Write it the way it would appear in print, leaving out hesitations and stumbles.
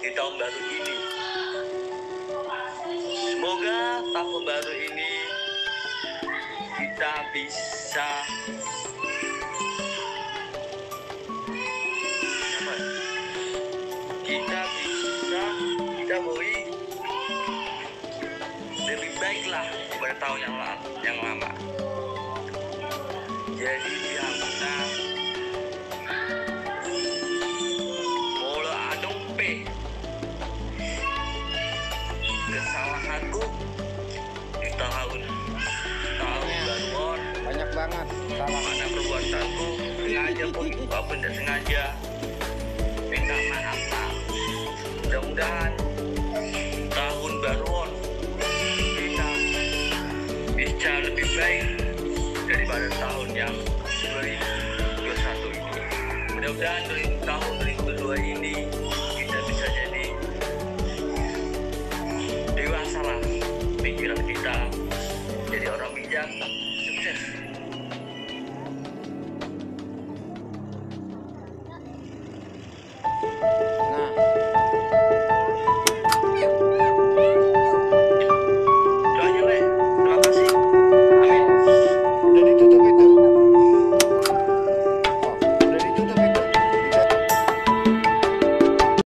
di tahun baru ini. Semoga tahun baru ini kita bisa lebih baiklah pada tahun yang lama. Jadi diharapkan mulai adumpe kesalahanku di tahun baruan. Banyak banget salah. Mana perbuatanku sengaja pun walaupun tidak sengaja. Minta maaf Pak. Mudah-mudahan tahun baruan kita bisa lebih baik daripada tahun yang 2021 ini. Mudah-mudahan tahun 2022 ini kita bisa jadi dewasa lah pikiran kita, jadi orang bijak, sukses.